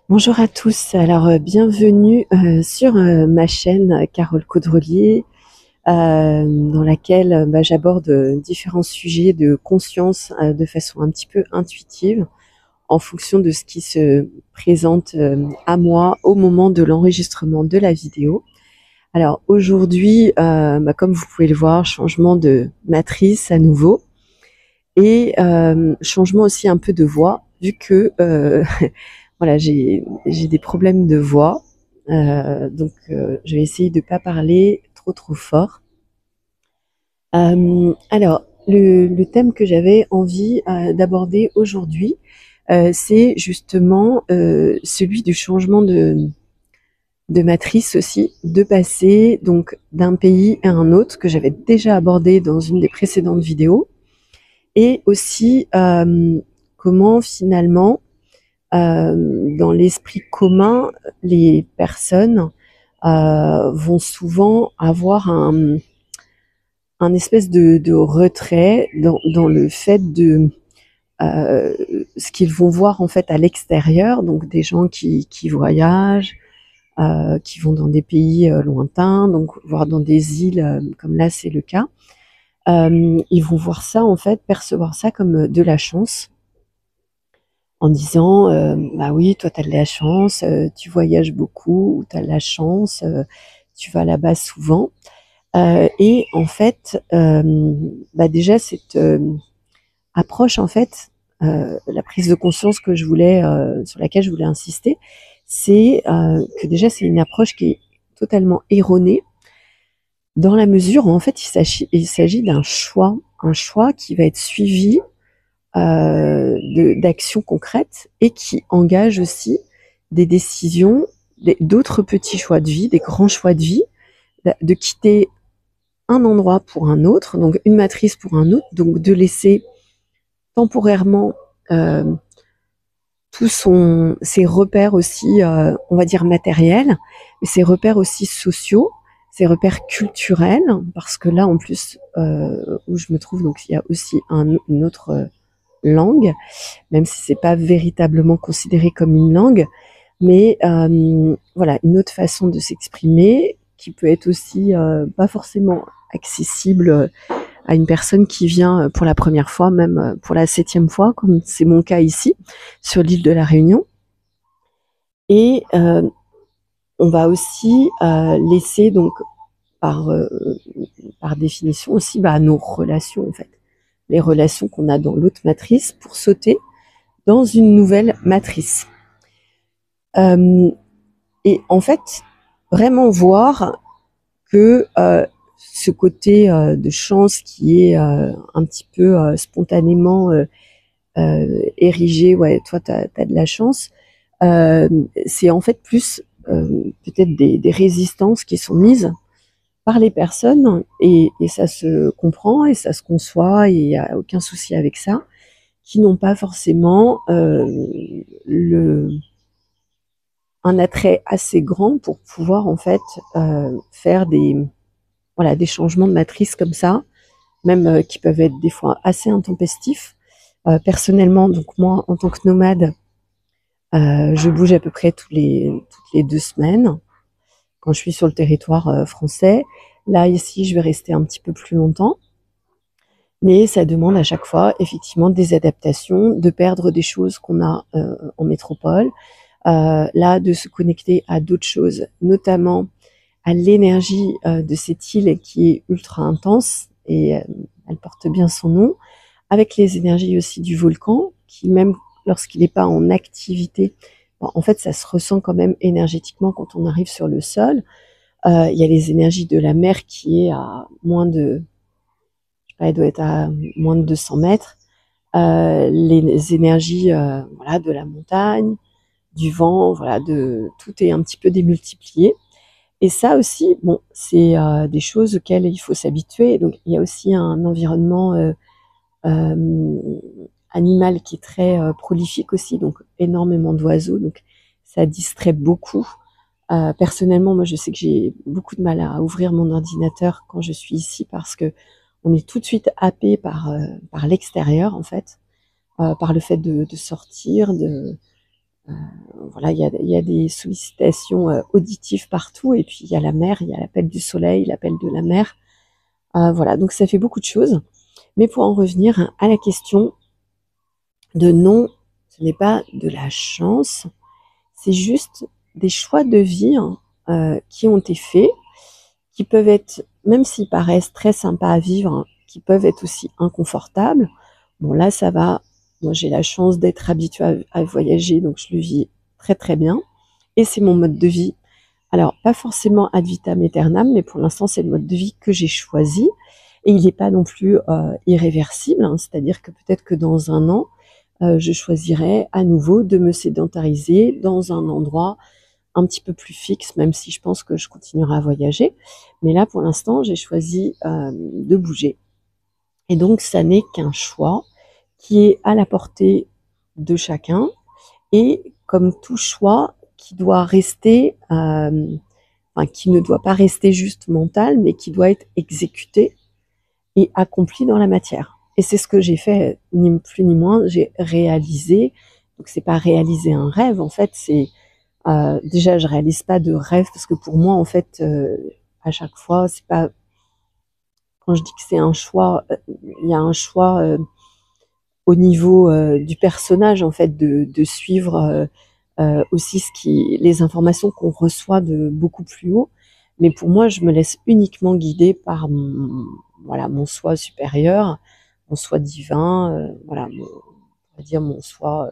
Bonjour à tous, alors bienvenue sur ma chaîne Carole Caudrelier, dans laquelle j'aborde différents sujets de conscience de façon un petit peu intuitive en fonction de ce qui se présente à moi au moment de l'enregistrement de la vidéo. Alors aujourd'hui, comme vous pouvez le voir, changement de matrice à nouveau et changement aussi un peu de voix vu que voilà, j'ai des problèmes de voix, donc je vais essayer de pas parler trop fort. Alors, le thème que j'avais envie d'aborder aujourd'hui, c'est justement celui du changement de matrice aussi, de passer donc d'un pays à un autre que j'avais déjà abordé dans une des précédentes vidéos, et aussi comment finalement dans l'esprit commun, les personnes vont souvent avoir un espèce de retrait dans le fait de euh, ce qu'ils vont voir en fait à l'extérieur, donc des gens qui voyagent, qui vont dans des pays lointains, donc voire dans des îles comme là c'est le cas. Ils vont voir ça en fait, percevoir ça comme de la chance en disant bah oui, toi tu as de la chance, tu voyages beaucoup, tu as de la chance, tu vas là-bas souvent. Et en fait, déjà cette approche en fait, la prise de conscience que je voulais sur laquelle je voulais insister, c'est que déjà c'est une approche qui est totalement erronée dans la mesure où en fait il s'agit d'un choix, un choix qui va être suivi d'actions concrètes et qui engage aussi des décisions, d'autres petits choix de vie, des grands choix de vie, de quitter un endroit pour un autre, donc une matrice pour un autre, donc de laisser temporairement euh, ses repères aussi, on va dire matériels, mais ses repères aussi sociaux, ses repères culturels, parce que là en plus où je me trouve, donc il y a aussi une autre langue, même si c'est pas véritablement considéré comme une langue, mais voilà, une autre façon de s'exprimer qui peut être aussi pas forcément accessible à une personne qui vient pour la première fois, même pour la 7e fois, comme c'est mon cas ici, sur l'île de la Réunion. Et on va aussi laisser donc par, par définition aussi nos relations en fait, les relations qu'on a dans l'autre matrice pour sauter dans une nouvelle matrice. Euh, et en fait, vraiment voir que ce côté de chance qui est un petit peu spontanément érigé, ouais, toi, tu as de la chance, c'est en fait plus peut-être des résistances qui sont mises par les personnes, et ça se comprend et ça se conçoit, et il n'y a aucun souci avec ça, qui n'ont pas forcément un attrait assez grand pour pouvoir en fait faire des changements de matrice comme ça, même qui peuvent être des fois assez intempestifs. Personnellement, donc moi en tant que nomade, je bouge à peu près toutes les 2 semaines quand je suis sur le territoire français. Là ici, je vais rester un petit peu plus longtemps, mais ça demande à chaque fois effectivement des adaptations, de perdre des choses qu'on a en métropole, là de se connecter à d'autres choses, notamment à l'énergie de cette île qui est ultra intense, et elle porte bien son nom, avec les énergies aussi du volcan qui, même lorsqu'il n'est pas en activité, en fait ça se ressent quand même énergétiquement quand on arrive sur le sol. Il y a les énergies de la mer qui est à moins de, je sais pas, elle doit être à moins de 200 mètres. Les énergies voilà, de la montagne, du vent, voilà, tout est un petit peu démultiplié. Et ça aussi, bon, c'est des choses auxquelles il faut s'habituer. Donc il y a aussi un environnement euh, animal qui est très prolifique aussi, donc énormément d'oiseaux, donc ça distrait beaucoup. Personnellement, moi je sais que j'ai beaucoup de mal à ouvrir mon ordinateur quand je suis ici, parce que on est tout de suite happé par l'extérieur en fait, par le fait de sortir, Voilà, il y a des sollicitations auditives partout, et puis il y a la mer, il y a l'appel du soleil, l'appel de la mer. Voilà, donc ça fait beaucoup de choses. Mais pour en revenir à la question de non, ce n'est pas de la chance, c'est juste des choix de vie qui ont été faits, qui peuvent être, même s'ils paraissent très sympas à vivre, qui peuvent être aussi inconfortables. Bon, là, ça va. Moi, j'ai la chance d'être habituée à voyager, donc je le vis très très bien. Et c'est mon mode de vie. Alors, pas forcément ad vitam aeternam, mais pour l'instant, c'est le mode de vie que j'ai choisi. Et il n'est pas non plus irréversible, hein, c'est-à-dire que peut-être que dans un an, je choisirai à nouveau de me sédentariser dans un endroit un petit peu plus fixe, même si je pense que je continuerai à voyager. Mais là, pour l'instant, j'ai choisi de bouger. Et donc, ça n'est qu'un choix qui est à la portée de chacun, et comme tout choix qui doit rester, enfin, qui ne doit pas rester juste mental, mais qui doit être exécuté et accompli dans la matière. Et c'est ce que j'ai fait, ni plus ni moins, j'ai réalisé. Donc c'est pas réaliser un rêve, en fait, c'est déjà je réalise pas de rêve, parce que pour moi, en fait, à chaque fois, c'est pas, quand je dis que c'est un choix, il y a un choix au niveau du personnage, en fait, de suivre aussi les informations qu'on reçoit de beaucoup plus haut. Mais pour moi, je me laisse uniquement guider par voilà, mon soi supérieur, mon soi divin, voilà, on va dire mon soi,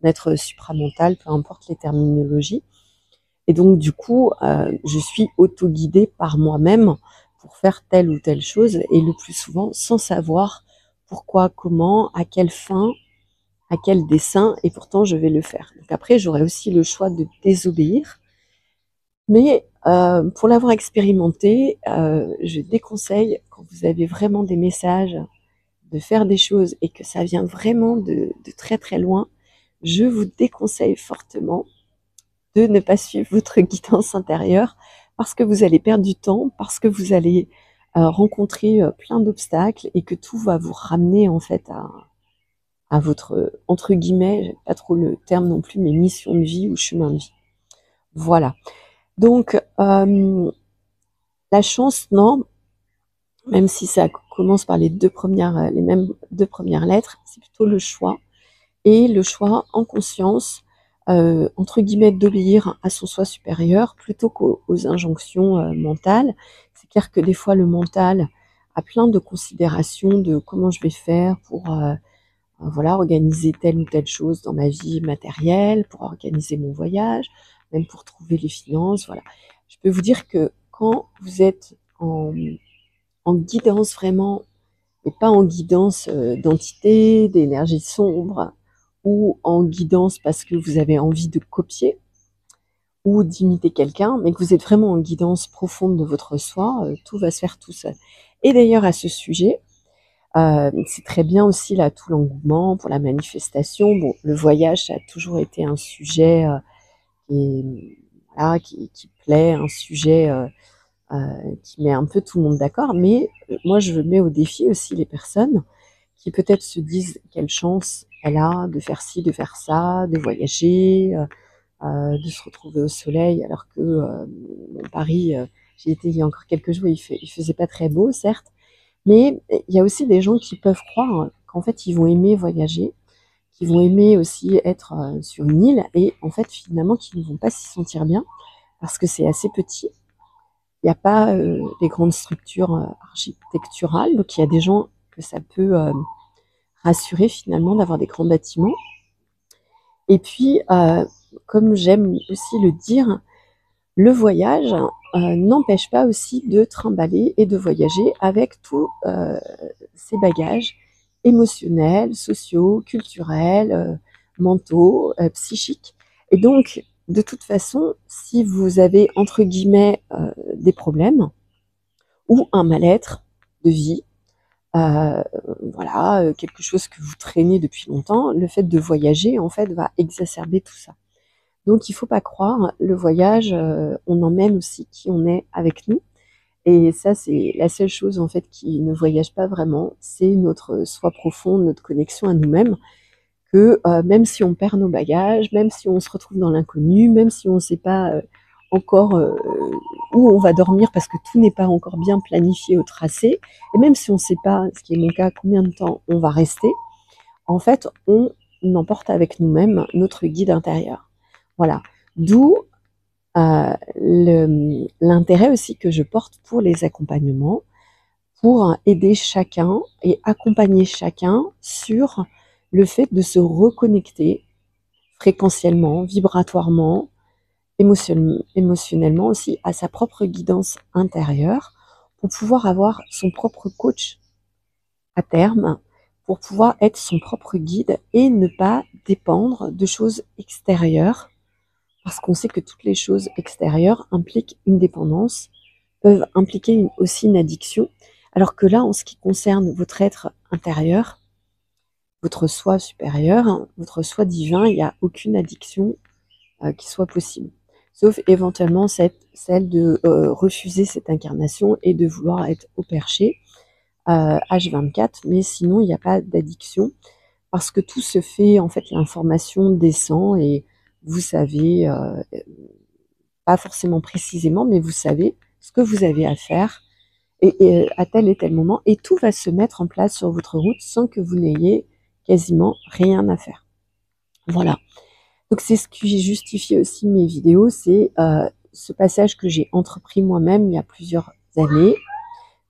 être supramental, peu importe les terminologies. Et donc, du coup, je suis auto-guidée par moi-même pour faire telle ou telle chose, et le plus souvent sans savoir pourquoi, comment, à quelle fin, à quel dessein, et pourtant je vais le faire. Donc après, j'aurai aussi le choix de désobéir, mais pour l'avoir expérimenté, je déconseille, quand vous avez vraiment des messages, de faire des choses et que ça vient vraiment de très très loin. Je vous déconseille fortement de ne pas suivre votre guidance intérieure, parce que vous allez perdre du temps, parce que vous allez rencontrer plein d'obstacles, et que tout va vous ramener en fait à votre, entre guillemets, j'aime pas trop le terme non plus, mais mission de vie ou chemin de vie. Voilà. Donc, la chance, non, même si ça commence par les mêmes deux premières lettres, c'est plutôt le choix. Et le choix en conscience, entre guillemets, d'obéir à son soi supérieur plutôt qu'aux injonctions mentales. C'est clair que des fois, le mental a plein de considérations de comment je vais faire pour voilà, organiser telle ou telle chose dans ma vie matérielle, pour organiser mon voyage, même pour trouver les finances. Voilà. Je peux vous dire que quand vous êtes en guidance vraiment, et pas en guidance d'entité, d'énergie sombre, ou en guidance parce que vous avez envie de copier ou d'imiter quelqu'un, mais que vous êtes vraiment en guidance profonde de votre soi, tout va se faire tout seul. Et d'ailleurs, à ce sujet, c'est très bien aussi là tout l'engouement pour la manifestation. Bon, le voyage, ça a toujours été un sujet voilà, qui plaît, un sujet qui met un peu tout le monde d'accord. Mais moi, je mets au défi aussi les personnes qui peut-être se disent quelle chance elle a de faire ci, de faire ça, de voyager, de se retrouver au soleil, alors que Paris, j'y étais il y a encore quelques jours, il faisait pas très beau, certes, mais il y a aussi des gens qui peuvent croire qu'en fait, ils vont aimer voyager, qui vont aimer aussi être sur une île, et en fait, finalement, qui ne vont pas s'y sentir bien, parce que c'est assez petit. Il n'y a pas les grandes structures architecturales, donc il y a des gens que ça peut rassurer finalement d'avoir des grands bâtiments. Et puis, comme j'aime aussi le dire, le voyage n'empêche pas aussi de trimballer et de voyager avec tous ses bagages émotionnels, sociaux, culturels, mentaux, psychiques. Et donc, de toute façon, si vous avez, entre guillemets, des problèmes ou un mal-être de vie, voilà, quelque chose que vous traînez depuis longtemps, le fait de voyager, en fait, va exacerber tout ça. Donc il faut pas croire, le voyage, on emmène aussi qui on est avec nous, et ça, c'est la seule chose, en fait, qui ne voyage pas vraiment, c'est notre soi profond, notre connexion à nous-mêmes, que même si on perd nos bagages, même si on se retrouve dans l'inconnu, même si on ne sait pas encore où on va dormir parce que tout n'est pas encore bien planifié ou tracé, et même si on ne sait pas, ce qui est mon cas, combien de temps on va rester, en fait, on emporte avec nous-mêmes notre guide intérieur. Voilà. D'où l'intérêt aussi que je porte pour les accompagnements, pour aider chacun et accompagner chacun sur le fait de se reconnecter fréquentiellement, vibratoirement, émotionnellement aussi à sa propre guidance intérieure pour pouvoir avoir son propre coach à terme, pour pouvoir être son propre guide et ne pas dépendre de choses extérieures, parce qu'on sait que toutes les choses extérieures impliquent une dépendance, peuvent impliquer aussi une addiction, alors que là, en ce qui concerne votre être intérieur, votre soi supérieur, votre soi divin, il n'y a aucune addiction qui soit possible. Sauf éventuellement celle de refuser cette incarnation et de vouloir être au perché H24, mais sinon il n'y a pas d'addiction parce que tout se fait, en fait l'information descend et vous savez, pas forcément précisément, mais vous savez ce que vous avez à faire et à tel et tel moment, et tout va se mettre en place sur votre route sans que vous n'ayez quasiment rien à faire. Voilà. Donc c'est ce qui justifie aussi mes vidéos, c'est ce passage que j'ai entrepris moi-même il y a plusieurs années,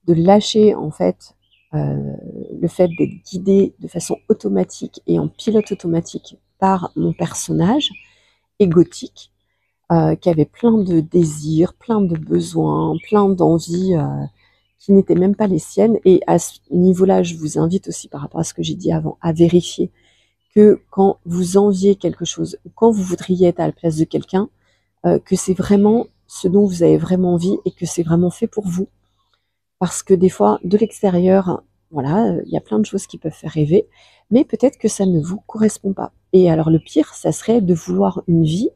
de lâcher en fait le fait d'être guidée de façon automatique et en pilote automatique par mon personnage égotique, qui avait plein de désirs, plein de besoins, plein d'envies qui n'étaient même pas les siennes. Et à ce niveau-là, je vous invite aussi par rapport à ce que j'ai dit avant, à vérifier que quand vous enviez quelque chose, ou quand vous voudriez être à la place de quelqu'un, que c'est vraiment ce dont vous avez vraiment envie et que c'est vraiment fait pour vous. Parce que des fois, de l'extérieur, voilà, il y a plein de choses qui peuvent faire rêver, mais peut-être que ça ne vous correspond pas. Et alors le pire, ça serait de vouloir une vie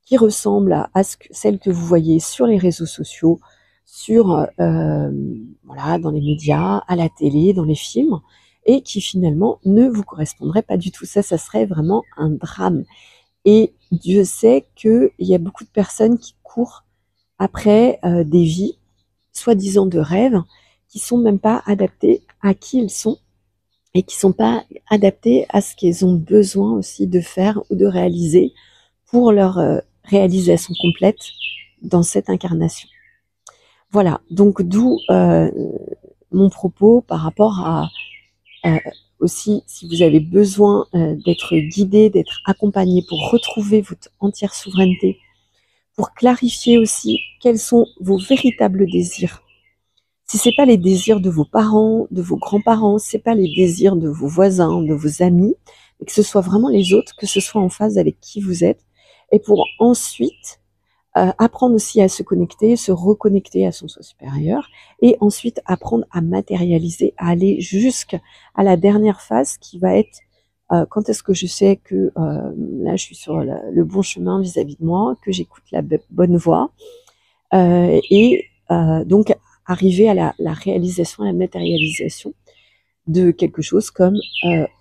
qui ressemble à celle que vous voyez sur les réseaux sociaux, sur, voilà, dans les médias, à la télé, dans les films, et qui finalement ne vous correspondrait pas du tout. Ça serait vraiment un drame. Et Dieu sait qu'il y a beaucoup de personnes qui courent après des vies, soi-disant de rêve, qui sont même pas adaptées à qui ils sont et qui sont pas adaptées à ce qu'ils ont besoin aussi de faire ou de réaliser pour leur réalisation complète dans cette incarnation. Voilà, donc d'où mon propos par rapport à aussi, si vous avez besoin d'être guidé, d'être accompagné pour retrouver votre entière souveraineté, pour clarifier aussi quels sont vos véritables désirs. Si c'est pas les désirs de vos parents, de vos grands-parents, c'est pas les désirs de vos voisins, de vos amis, mais que ce soit vraiment les autres, que ce soit en phase avec qui vous êtes, et pour ensuite apprendre aussi à se connecter, se reconnecter à son soi supérieur, et ensuite apprendre à matérialiser, à aller jusqu'à la dernière phase qui va être quand est-ce que je sais que là je suis sur le bon chemin vis-à-vis de moi, que j'écoute la bonne voix, et donc arriver à la réalisation, à la matérialisation de quelque chose comme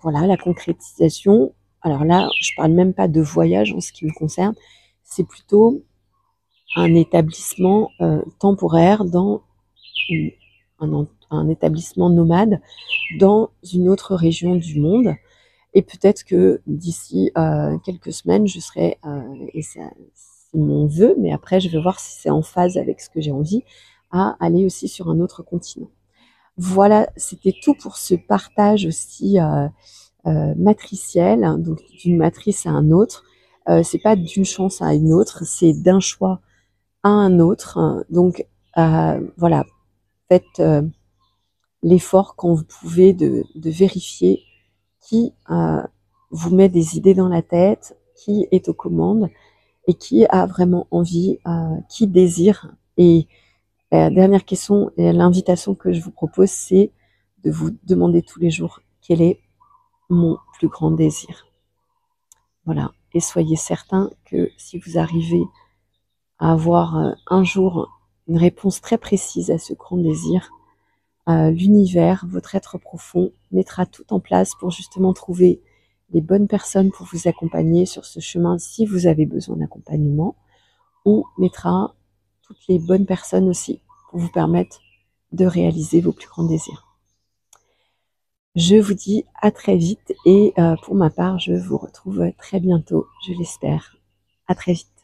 voilà, la concrétisation. Alors là, je parle même pas de voyage en ce qui me concerne, c'est plutôt un établissement temporaire dans un établissement nomade dans une autre région du monde. Et peut-être que d'ici quelques semaines, je serai, et c'est mon vœu, mais après je vais voir si c'est en phase avec ce que j'ai envie, à aller aussi sur un autre continent. Voilà, c'était tout pour ce partage aussi matriciel, hein, donc d'une matrice à un autre. C'est pas d'une chance à une autre, c'est d'un choix à un autre. Donc voilà, faites l'effort quand vous pouvez de vérifier qui vous met des idées dans la tête, qui est aux commandes et qui a vraiment envie, qui désire. Et la dernière question et l'invitation que je vous propose, c'est de vous demander tous les jours quel est mon plus grand désir. Voilà. Et soyez certains que si vous arrivez à avoir un jour une réponse très précise à ce grand désir, l'univers, votre être profond, mettra tout en place pour justement trouver les bonnes personnes pour vous accompagner sur ce chemin si vous avez besoin d'accompagnement, ou mettra toutes les bonnes personnes aussi pour vous permettre de réaliser vos plus grands désirs. Je vous dis à très vite et pour ma part, je vous retrouve très bientôt, je l'espère. À très vite.